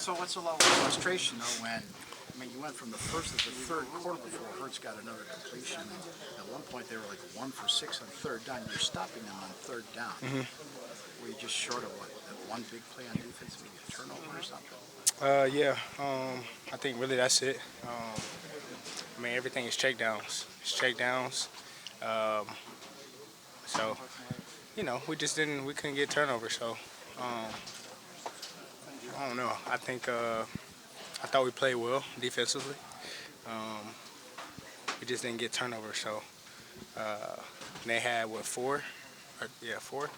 So what's a level of frustration though when, I mean, you went from the first to the third quarter before Hurts got another completion. And at one point they were like 1 for 6 on third down. You're stopping them on third down. Were you just short of what? That one big play on defense, maybe a turnover or something? Yeah. I think really that's it. I mean, everything is checkdowns. It's checkdowns. So, we couldn't get turnovers. So, I don't know. I thought we played well defensively. We just didn't get turnovers. So, they had four? Yeah, 4.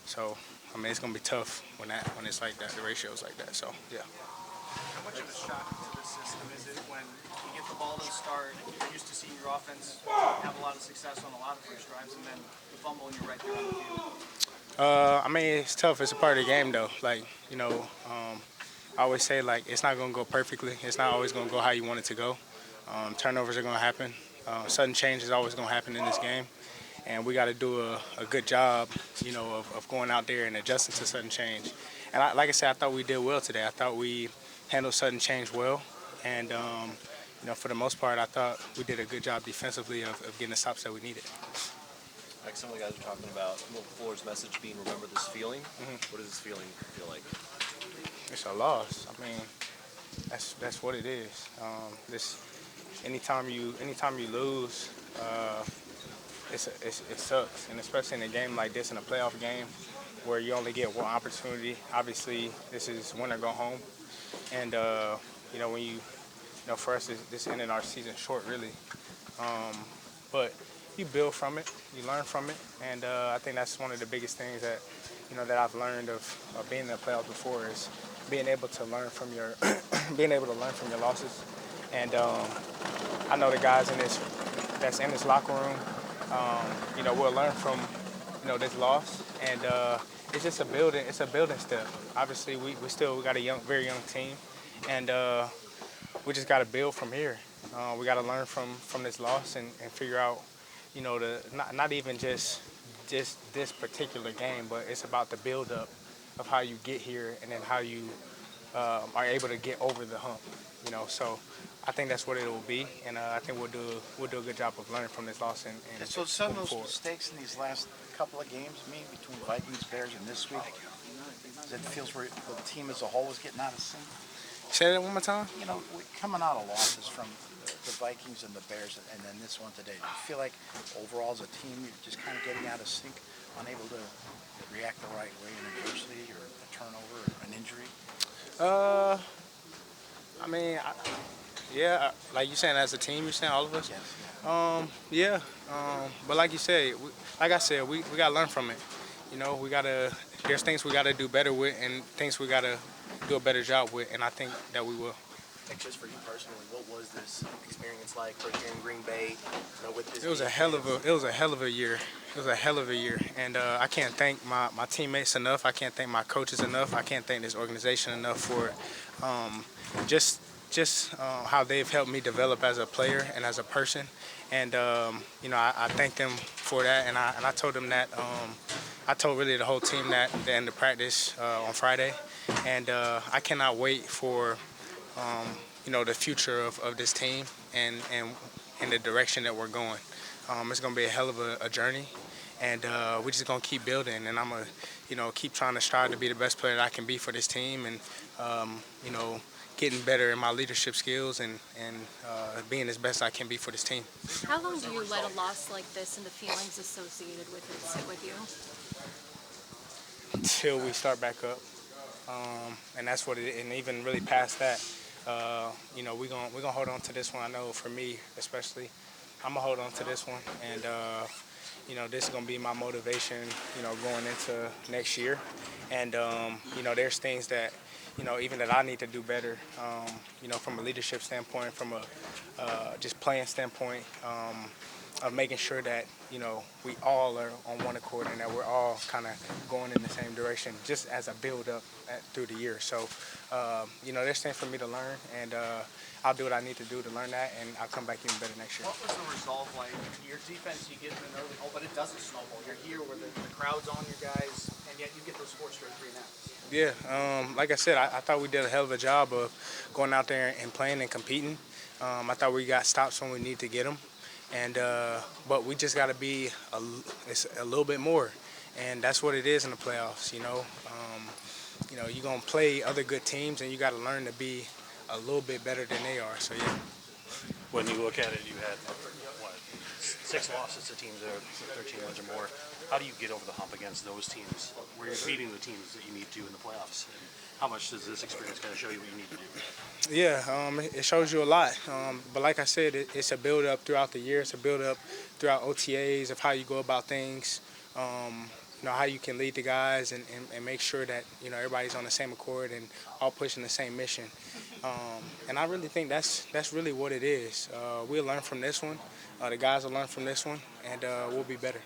So, I mean, it's gonna be tough when it's like that. The ratio's like that. So, yeah. How much of a shock to the system is it when you get the ball to start, you're used to seeing your offense have a lot of success on a lot of first drives, and then you fumble and you're right there on the field? I mean, it's tough. It's a part of the game, though. Like, I always say, like, it's not going to go perfectly. It's not always going to go how you want it to go. Turnovers are going to happen. Sudden change is always going to happen in this game. And we got to do a good job, of going out there and adjusting to sudden change. And like I said, I thought we did well today. I thought we handled sudden change well. And, for the most part, I thought we did a good job defensively of getting the stops that we needed. Like some of the guys are talking about Fuller's message being "Remember this feeling." What does this feeling feel like? It's a loss. I mean, that's what it is. Anytime you lose, it sucks, and especially in a game like this, in a playoff game, where you only get one opportunity. Obviously, this is win or go home, and when for us, this ended our season short, really. But you build from it, you learn from it, and I think that's one of the biggest things that that I've learned of being in the playoffs before is being able to learn from your losses. And I know the guys that's in this locker room, we'll learn from this loss, and it's just a building step. Obviously, we got a very young team, and we just got to build from here. We got to learn from this loss and figure out, not even just this particular game, but it's about the build-up of how you get here and then how you are able to get over the hump. So I think that's what it will be, and I think we'll do a good job of learning from this loss and so some of those forward. mistakes in these last couple of games, between Vikings, Bears, and this week, it feels where the team as a whole was getting out of sync. Say that one more time. Coming out of losses from the Vikings and the Bears, and then this one today, do you feel like overall as a team you're just kind of getting out of sync, unable to react the right way in adversity or a turnover or an injury? I mean, like you saying as a team, you're saying all of us? Yes. Yeah. But like you said, like I said, we gotta learn from it. There's things we gotta do better with, and things we gotta do a better job with, and I think that we will. Like just for you personally, what was this experience like first year in Green Bay? With this It was a hell of a year. It was a hell of a year, and I can't thank my teammates enough. I can't thank my coaches enough. I can't thank this organization enough for just how they've helped me develop as a player and as a person. And I thank them for that. And I told them that. I told really the whole team that at the end of practice on Friday. And I cannot wait for the future of this team and the direction that we're going. It's going to be a hell of a journey, and we're just going to keep building. And I'm going to keep trying to strive to be the best player that I can be for this team, and getting better in my leadership skills and being as best I can be for this team. How long do you let a loss like this and the feelings associated with it sit with you? Until we start back up, and that's what it. And even really past that, we're gonna hold on to this one. I know for me especially, I'm gonna hold on to this one, and this is gonna be my motivation, going into next year. And there's things that even that I need to do better, from a leadership standpoint, from a just playing standpoint, of making sure that we all are on one accord and that we're all kind of going in the same direction, just as a build-up through the year. So, there's things for me to learn, and I'll do what I need to do to learn that, and I'll come back even better next year. What was the resolve like? Your defense, you get in an early hole, but it doesn't snowball. You're here where the crowd's on you guys, and yet you get those 4 straight 3 and outs. Yeah, like I said, I thought we did a hell of a job of going out there and playing and competing. I thought we got stops when we need to get them, and but we just got to be it's a little bit more, and that's what it is in the playoffs. You're gonna play other good teams, and you got to learn to be a little bit better than they are. So yeah. When you look at it, you had, what, 6 losses to teams that are 13 wins or more. How do you get over the hump against those teams where you're beating the teams that you need to in the playoffs? And how much does this experience kind of show you what you need to do? Yeah, it shows you a lot. But like I said, it's a build-up throughout the year. It's a build-up throughout OTAs of how you go about things, how you can lead the guys and make sure that, everybody's on the same accord and all pushing the same mission. And I really think that's really what it is. We'll learn from this one. The guys will learn from this one, and we'll be better.